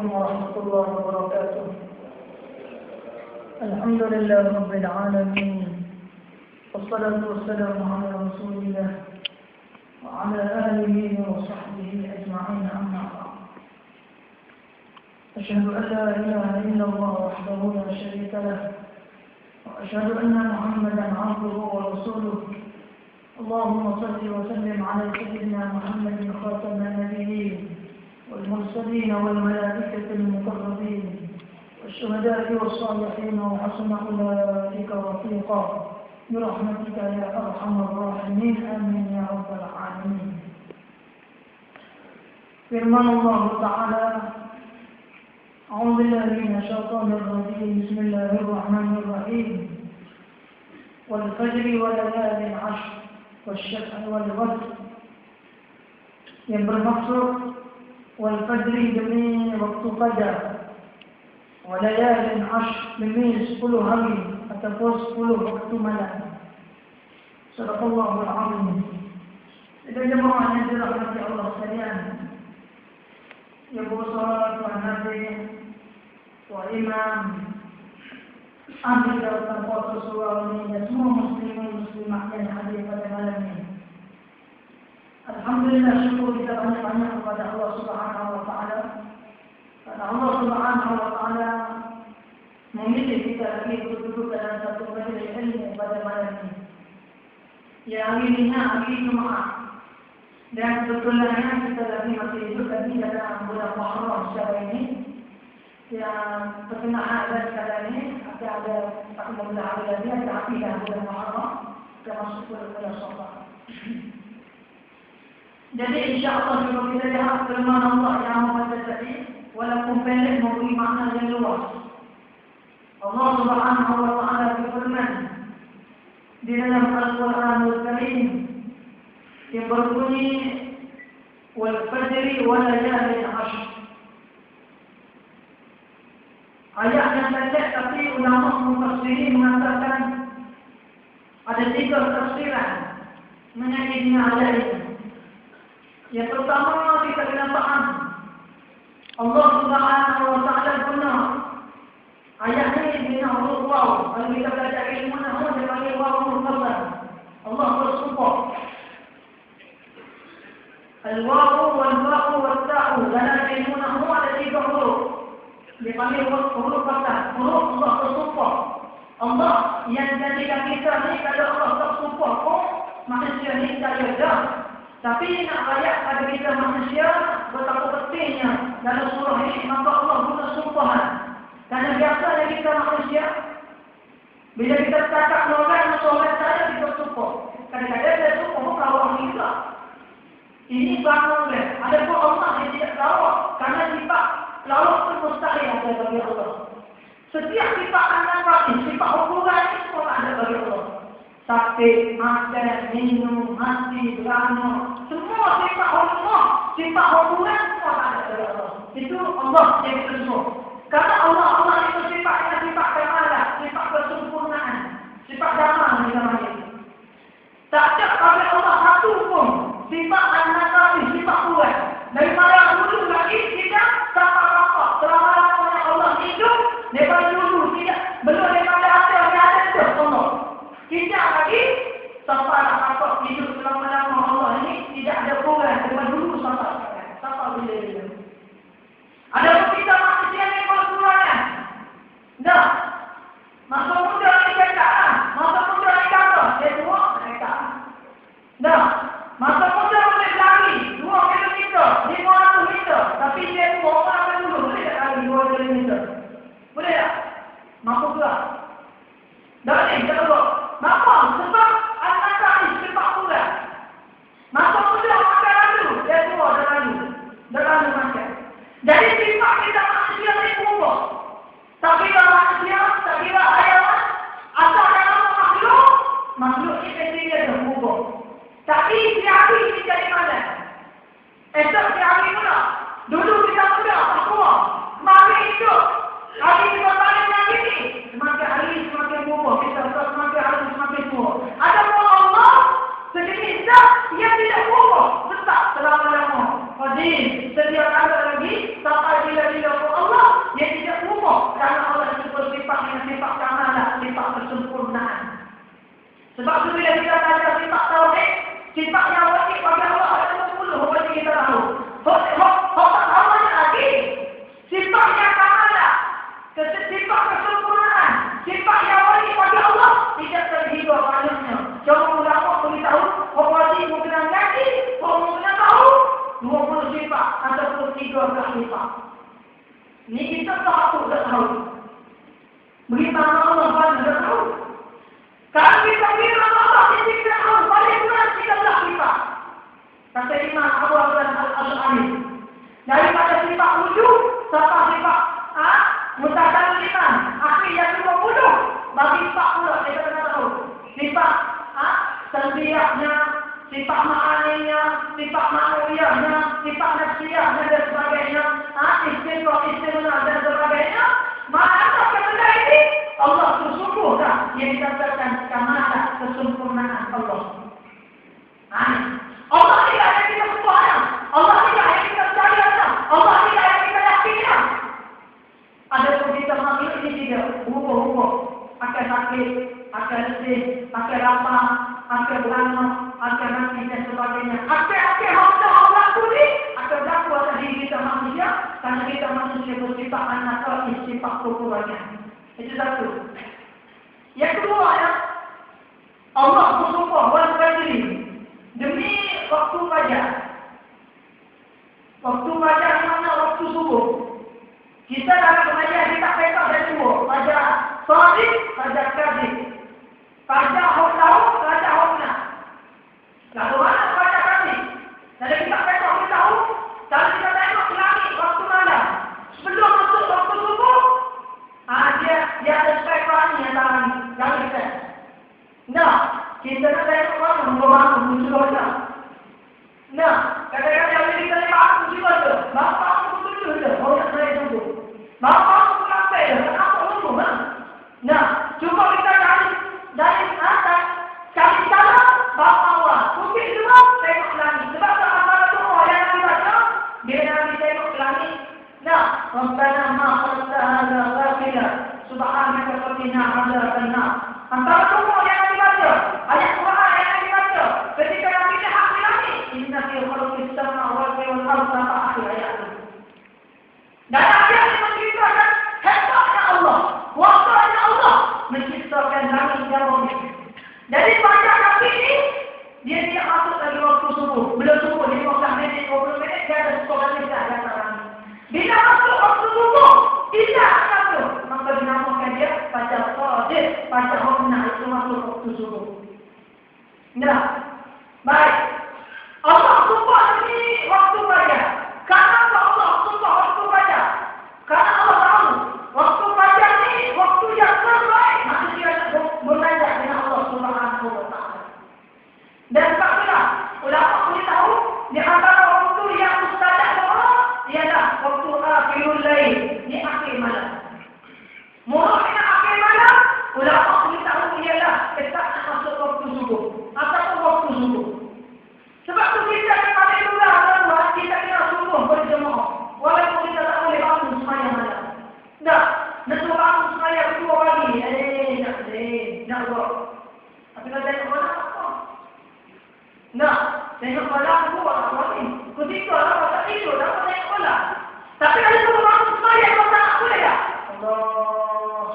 عليكم ورحمة الله وبركاته. الحمد لله رب العالمين، والصلاة والسلام على رسول الله وعلى آله وصحبه أجمعين، أما بعد. أشهد أن لا إله إلا الله وحده لا شريك له، وأشهد أن محمدا عبده ورسوله. اللهم صل وسلم على سيدنا محمد خاتم النبيين والمرسلين والملائكة المقربين والشهداء والصالحين وحسن أولئك رفيقا برحمتك يا أرحم الراحمين، آمين يا رب العالمين. Firman Allah Ta'ala, أعوذ بالله من الشيطان الرجيم، بسم الله الرحمن الرحيم. والفجر وليال عشر والشفع والوتر. Yang bermaksud wal fajri demi waktu fajar, walayalin ashr demi 10 hari ataupun 10 waktu malam. Sadaqallahul azim. Jadi jemaah yang dirahmati Allah sekalian, ya bersolat wa nabi wa imam, ambil dan puasa surah ini dan semua muslimin muslimah yang hadir pada malam ini. Alhamdulillah, syukur kita banyak-banyak kepada Allah Subhanahu wa Ta'ala. Karena Allah Subhanahu wa Ta'ala memilih kita lagi untuk duduk dalam satu majlis ilmu pada malam ini. Yang hari Jumaat. Dan sebetulnya kita lagi masih hidup lagi dalam bulan Muharram secara ini. Yang perkenaan dan sekarang ini akan ada 40 hari lagi ada akhir bulan Muharram termasuk bulan Syawal. Jadi insya-Allah kalau kita lihat firman Allah yang Maha tadi, walaupun pendek memberi makna yang luas. Allah Subhanahu wa Ta'ala berfirman di dalam Al-Qur'anul Karim yang berbunyi wal fajri wa layalin ashr. Ayat yang pendek tapi ulama mufassirin mengatakan ada 3 tafsiran mengenai ayat ini. Yang pertama, kita kena faham Allah Subhanahu wa Ta'ala benar. Ayat ini bina huruf waw. Kalau kita belajar ilmu nahwu dia panggil waw mufassal. Allah bersumpah. Al-waw wal-waw wal-ta'u. Dalam ilmu nahwu ada 3 huruf. Dia panggil huruf fasal. Huruf Allah bersumpah. Allah yang jadikan kita ni kalau Allah bersumpah pun manusia ni tak ada. Tapi nak ayat pada kita manusia betapa pentingnya dalam surah ini, maka Allah guna sumpahan. Karena biasanya kita manusia bila kita cakap dengan orang saya kita sumpah. Kadang-kadang saya sumpah bukan orang juga. Ini bangun dia. Ada pun Allah yang tidak lawak. Karena sifat lawak itu mustahil ada bagi Allah. Setiap sifat anak sifat ukuran ini semua ada bagi Allah. Sakit, makan, minum, mati, beranak, semua sifat Allah, sifat hubungan semua ada dari Allah. Itu Allah yang bersungguh. Karena Allah itu sifatnya sifat kemalah, sifat kesempurnaan, sifat damai di dalam itu. Tak ada pada Allah satu pun sifat anak sifat kuat. Daripada dulu lagi tidak sama apa. Selama-lamanya Allah hidup, daripada dulu tidak belum daripada ada Allah. Tidak lagi sampai apa hidup selama-lama Allah ini tidak ada kurang dengan dulu sampai sekarang. Sampai bila-bila. Ada kita manusia yang berkurangan. Dah. Masa muda ni cakap. Masa muda ni kata. Dia tua, mereka. Dah. Masa muda boleh lari 2 kilometer, 500 meter. Tapi dia tua orang dulu boleh tak lari 2 kilometer. Boleh tak? Mampu tak? Dah ni, kita tengok. Kenapa? Sebab anak tadi sifat kurang. Masa muda makan lalu, dia tua dah lalu makan. Jadi sifat kita manusia ni berubah. Tak kira manusia, tak kira hayawan, asal dalam makhluk ini dia berubah. Tapi si hari ini jadi mana? Esok si hari pula. Dulu kita muda, tua. Semakin hidup. Hari kita balik lagi ni. Semakin hari semakin berubah. Kita semakin hari semakin tua. Ada pun Allah sejenis zat yang tidak berubah. Tetap selama-lama. Qadim. Setiap ada lagi sampai bila-bila pun Sebab tu bila kita belajar sifat tauhid, sifat yang wajib bagi Allah ada 10 wajib kita tahu. Hak tahu lagi. Sifat yang kamalah, sifat kesempurnaan, sifat yang wajib bagi Allah tidak terhingga banyaknya. Cuma ulama beritahu, wajib mungkin lagi, mungkin tahu 20 sifat atau 13 sifat. Ini kita tahu tak tahu. Beritahu Allah pada tahu. Kalau kita bilang Allah kita tahu, paling kurang 13 sifat. Kata Imam Abu Abdullah Al-Ash'ari, daripada sifat wujud sampai sifat mutakalliman, akhir yang 20 bagi 40 kita kena tahu. Sifat tarbiyahnya, sifat ma'aninya, sifat ma'nawiyahnya, sifat nafsiyahnya dan sebagainya, istimewa dan sebagainya. Mana benda ini Allah bersungguh dah yang dikatakan kamalah kesempurnaan Allah. Allah tidak ada kita sembahyang, Allah tidak ada kita percaya, Allah tidak ada kita yakin. Ada pun kita makhluk ini tidak ubah-ubah, akan sakit, akan letih, akan lapar, akan beranak, akan mati dan sebagainya. Akan Allah pulih, akan berlaku atas diri kita manusia, karena kita manusia bersifat anak sifat kekurangan. Itu satu. Yang kedua Allah bersumpah wal-fajri demi waktu fajar. Waktu fajar mana waktu subuh. Kita dalam pengajian kita petak dan dua. Fajar sadiq, fajar kadhib. Fajar hotau, fajar hotna. Lalu mana fajar kadhib? Jadi kita petak kita tahu. Kalau kita tengok langit waktu malam sebelum masuk waktu subuh, dia ada spekulasi yang dalam kita. Nah, kita nak tengok mana membangun muncul kita. Nah, kadang-kadang kita lepas aku juga tu. Bapa aku betul je, orang saya tunggu. Bapa aku lampai je, kenapa tunggu? Nah, cuba kita dari atas, cari cara, bapa awal. Mungkin juga tengok langit. Sebab antara tu orang yang Nabi baca, bila Nabi tengok langit, nah, Rabbana ma khalaqta hadza batila subhanaka qina adzaban nar. Antara tu orang yang Nabi baca, ayat Quran yang Nabi baca, ketika Nabi lihat langit, inna fi khalqis samawati wal ardi akhir ayat itu. Dan ayat ini menceritakan hebatnya Allah, kuasanya Allah menciptakan langit dan bumi. Jadi pada kali ini dia masuk dari waktu subuh. Belum subuh 15 minit, 20 minit dia ada sekolah di atas langit. Bila masuk waktu subuh, tidak satu, maka dinamakan dia pada qadir, pada hukna itu masuk waktu subuh. Nah, baik. Allah sumpah ini waktu fajar. Kenapa Allah sumpah waktu fajar? Karena Allah tahu waktu fajar ini waktu yang terbaik manusia belajar dengan Allah Subhanahu wa taala. Dan taklah ulama beritahu di antara waktu yang mustajab doa ialah waktu akhirul lail, di akhir malam. Mulanya akhir malam, ulama beritahu ialah ketika masuk waktu subuh atau waktu subuh. Sebab tu kita pada bulan kita kena subuh berjemaah. Walaupun kita tak boleh bangun semaya malam. Dah, nak bangun semaya kedua pagi. Nak buat. Tapi kalau tengok malam apa? Nah, tengok malam buat apa ni? Ketika lah tak tidur, tak tengok malam. Tapi kalau kita bangun semaya, kita tak boleh tak? Allah,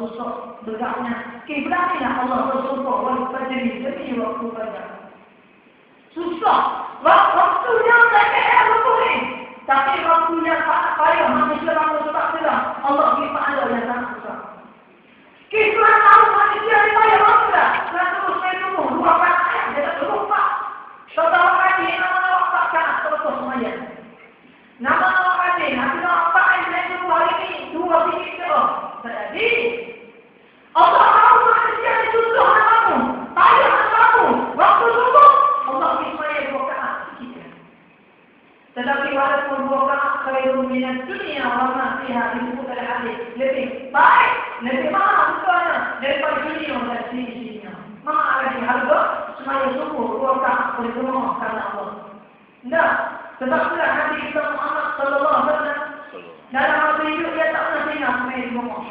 susah bergeraknya. Beranilah Allah bersumpah walaupun fajri demi waktu fajar. Susah. Waktunya tak kaya waktu ni. Tapi waktunya tak payah. Manusia bangun sebab sedang. Allah beri pahala yang sangat susah. Kita tahu manusia ni payah bangun dah. Nak terus saya tunggu. 2 ayat. Dia tak terus pak. Saudara kaki nama waktak kan terus semuanya. Nama kaki. Nanti nama pak yang saya tunggu hari ni. 2 sikit ke. Jadi. Allah tahu manusia ni susah nak bangun. Payah nak bangun. Waktu subuh. Allah beri semuanya 2 ayat. Tetapi walaupun 2 rakaat khairun minad dunya wa ma fiha disebut oleh hadis lebih baik, lebih mahal bukannya daripada dunia dan sisinya. Maka lagi harga semaya subuh 2 rakaat berjemaah karena Allah. Nah, sebab itulah Nabi kita Muhammad sallallahu alaihi wasallam dalam masa hidup dia tak pernah tinggal semaya jemaah.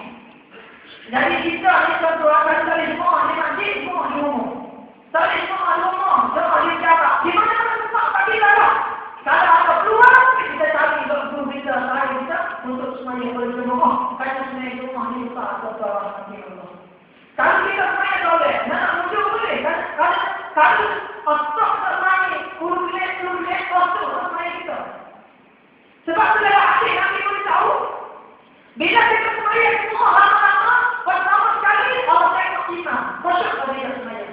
Jadi kita ni satu akan kali jemaah di masjid, jemaah di rumah. Tapi semua rumah, semua di jarak. Di mana tempat bagi darah? Kalau ada peluang, kita cari waktu kita, hari kita untuk semuanya boleh rumah. Kerana sebenarnya rumah ni besar atau bawah hati Allah. Kalau kita semuanya boleh, nak muncul boleh. Kalau otak semuanya, kulit, otak semuanya kita. Sebab tu dalam hati Nabi boleh tahu. Bila kita semuanya semua lama-lama, pertama sekali Allah tengok iman. Khusyuk pada kita semuanya.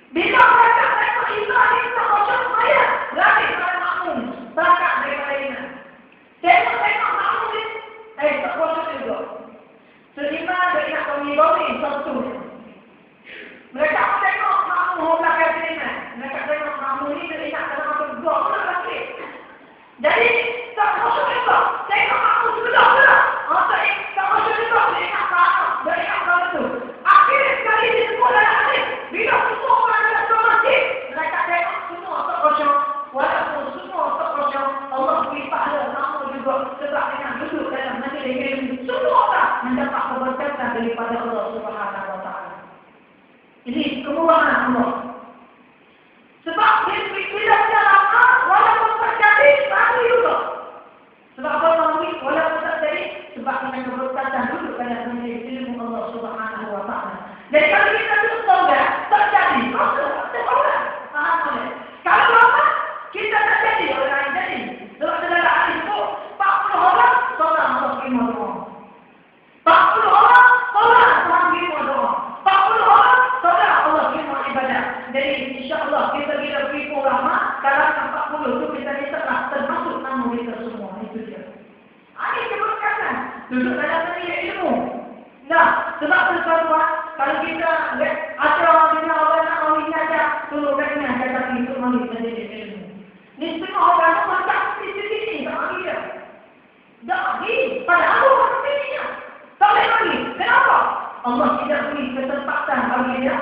Bila mereka tengok iman, kita khusyuk semuanya. Lagi pada makmum, berangkat daripada iman. Tengok makmum ni, tak khusyuk juga. Seiman dia ingat kami satu. Mereka tengok makmum belakang iman. Mereka tengok makmum ni, dia ingat dalam masa dua pula lagi. Jadi, tak khusyuk juga. Tengok makmum sudah. Tak khusyuk juga. Dia ingat apa itu. Akhir sekali dia semua dalam hati. Bila semua orang dalam sebuah masjid, mereka tengok semua tak khusyuk. Walaupun semua tak khusyuk, Allah beri pahala sama juga. Sebab dengan duduk dalam majlis ilmu, semua orang mendapat keberkatan daripada Allah Subhanahu Wa Taala. Ini kemurahan Allah. Sebab bila dia lama, walaupun terjadi, mati juga. Sebab apa mati? Walaupun terjadi, sebab dengan keberkatan duduk dalam majlis ilmu Allah Subhanahu Wa Taala. Dan kalau kita duduk tolak, terjadi. Faham boleh? Kalau lama, kita terjadi orang lain jadi. Sebab saudara ahli itu, 40 orang, seorang Allah terima doa. 40 orang, seorang Tuhan terima doa. 40 orang, seorang Allah terima ibadah. Jadi insyaAllah kita bila beri rahmat, kalau 40 itu kita bisa termasuk nama kita semua. Itu dia. Ini keberkatan. Duduk dalam dunia ilmu. Nah, sebab tuan-tuan, kalau kita ada orang bina orang nak mawin aja, tolong kena jaga itu mawin menjadi ilmu. Ni semua orang macam di sini tak lagi dia. Tak lagi. Padahal orang sini tak boleh lagi. Kenapa? Allah tidak beri kesempatan bagi dia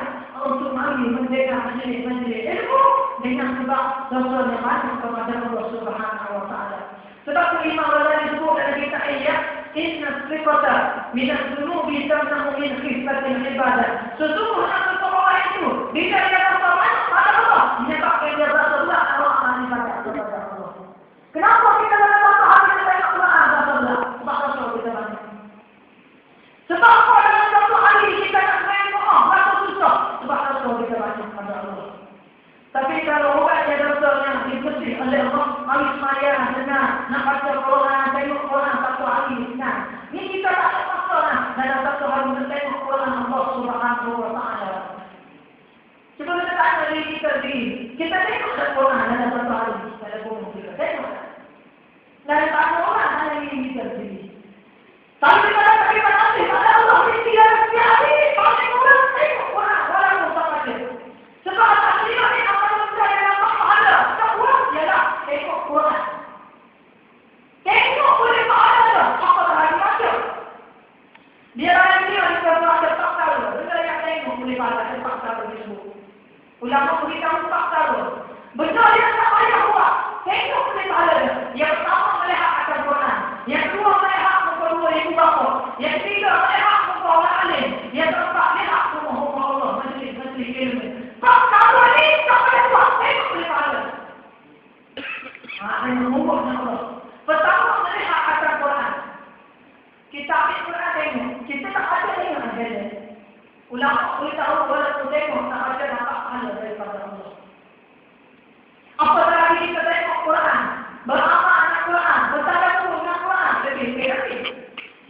untuk mawin menjaga menjadi ilmu dengan sebab dosa yang banyak kepada Allah Subhanahu Wa Taala. Sebab tu Imam Ghazali disebut dalam kitab ayat, inna sifata minaz zunubi tamnahu min khifatil ibadah. Sesungguhnya seseorang itu bila dia rasa banyak pada Allah, menyebabkan dia rasa berat Allah ibadah kepada Allah. Kenapa kita dalam satu hari kita tengok Quran rasa berat? Sebab rasa kita banyak. Sebab apa dalam satu hari kita nak main Quran rasa susah? Sebab rasa kita banyak pada Allah. Tapi kalau orang yang rasanya dibersih oleh Allah, hari semaya senang, nak baca Quran, tengok Quran satu hari senang. Ini kita tak ada masalah dalam satu hari kita tengok Quran Allah Subhanahu Wa Taala. Cuba kita tanya diri kita sendiri. Kita tengok Quran dalam satu hari dalam buku kita. Tengok. Dan tak ada orang hanya diri kita sendiri. Tapi kita tak terima kasih pada Allah. Ini setiap hari paling orang tengok Quran walaupun tak baca. Sebab tak terima ni tengok Quran. Tengok boleh pahala. Apa lagi baca? Dia orang dia kalau ada fakta. Dia yang tengok boleh pahala. Ada fakta disebut. Ulama beritahu fakta. Benar dia tak payah buat. Tengok boleh pahala dia. Yang pertama melihat akan Quran. Yang kedua melihat muka dua ibu bapa. Yang ketiga melihat muka orang alim. Yang keempat melihat muka Allah. Majlis ilmu. Fakta ni tak payah buat. Tengok boleh pahala. Yang membuatnya Allah. Pertama melihat akan Quran. Kita ambil Quran tengok. Kita tak ada tengok agama. Ulama boleh tahu walaupun tengok tak ada dapat pahala daripada Allah. Apatah lagi kita tengok Quran. Beramal dengan Quran. Bertadabbur dengan Quran. Lebih lagi.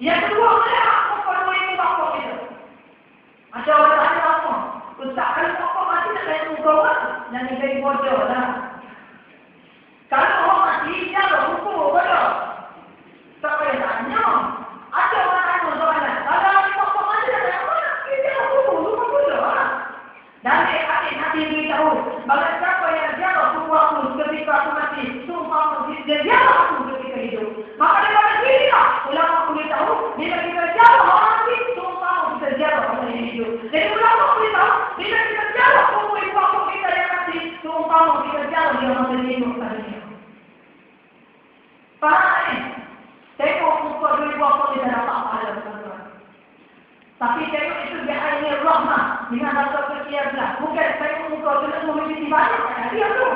Yang kedua melihat muka dua ibu bapa kita. Ada orang tanya apa? Ustaz kalau bapa mati nak tengok muka orang. Jangan jadi bodoh lah. Kalau orang mati, dia ada hukum bodoh. Tak payah tanya. Ada orang tanya soalan. Kalau bapa mati nak tengok mana? Dia ada hukum bodoh lah. Dan adik Nabi beritahu, bahawa siapa yang jaga hukum aku ketika aku mati, sumpah dia jaga aku ketika hidup. Maka daripada sini lah, ulama beritahu, bila kita jaga orang mati, sumpah kita jaga orang yang hidup. Jadi ulama beritahu, bila kita jaga hukum ibu aku kita yang mati, sumpah kita jaga dia orang yang hidup tadi. Faham ni? Tengok muka dua ibu apa kita dapat pahala. Tapi tengok itu dia hanya rahmah. dengan rasa kekiasan. Bukan saya muka kena memiliki banyak. Dia tu.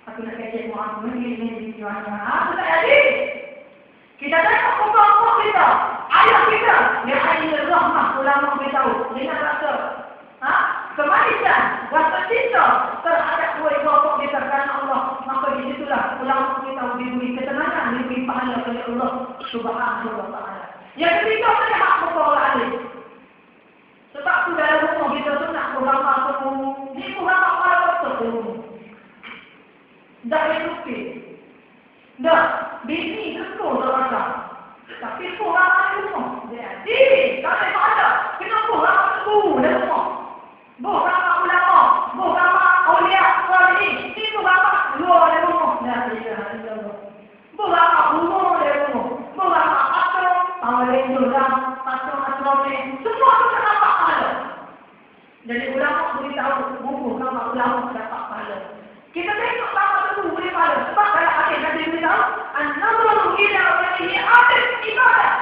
Aku nak kajak Muhammad memiliki banyak. Aku tak jadi. Kita tengok muka kita. Ayah kita. Yang ayah rahmah ulama beritahu. Dengan rasa kemanisan. Rasa cinta terhadap dua bapak kita kerana Allah. Maka di situlah ulama kita diberi ketenangan. Diberi pahala oleh Allah Subhanahu wa ta'ala. Yang ketiga saya hak muka orang lain. Sebab tu dalam rumah kita tu nak berapa semua. Ni berapa kali waktu semua. Dah berhenti. Dah. Bini tentu tak rasa. Tapi kurang ada rumah. Jadi, kalau tak ada. Kenapa orang tu dalam rumah? Bukan ulama. Bukan awliya. Ini berapa luar dalam rumah. Dah, bukan rumah dalam rumah. Bukan pasal. Awalnya juga. Pasal-pasal semua tu tak dapat pahala. Jadi ulama beritahu buku nama ulama dapat pahala. Kita tengok lama tu boleh pahala. Sebab kalau hadis Nabi beritahu, an-nazaru ila wajhihi adil ibadah.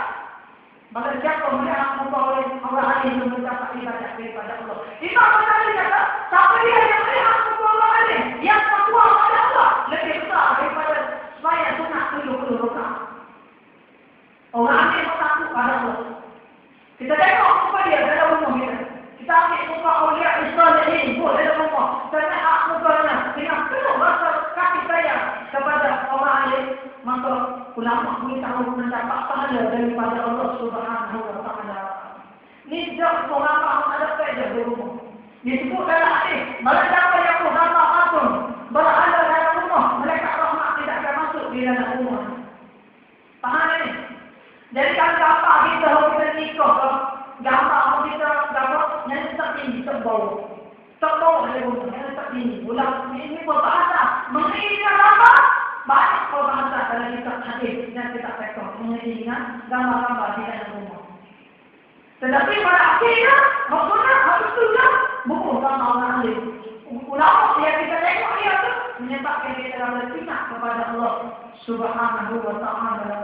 Maka siapa melihat muka orang lain yang mendapat ibadah daripada Allah. Imam Ghazali kata, siapa dia yang melihat muka orang lain yang takwa kepada Allah lebih besar daripada saya sunat 70 rakaat. Orang lain takut pada Allah. Kita tengok muka dia dalam rumah kita. Kita ambil muka awliya Israeliyin buat dalam rumah. Kita lihat mukanya dengan penuh rasa kasih sayang kepada orang lain. Maka ulama beritahu mendapat pahala daripada Allah Subhanahu wa ta'ala. Ni jauh ulama ada saja di rumah. Disebut dalam hadis, barang siapa yang berhala patung, berhala dalam rumah, malaikat rahmat tidak akan masuk di dalam rumah. Faham ni? Jadi kalau gambar kita nikah, gambar kita yang tak tinggi, tak bau. Tak bau dari rumah, yang tak tinggi. Ulang ini berbahasa. Mengingat apa? Banyak berbahasa dalam kitab hadis yang kita tengok. Mengingat gambar-gambar di dalam rumah. Tetapi pada akhirnya, maksudnya harus juga buku gambar orang lain. Ulama yang kita tengok dia tu menyebabkan kita berpindah kepada Allah Subhanahu wa ta'ala.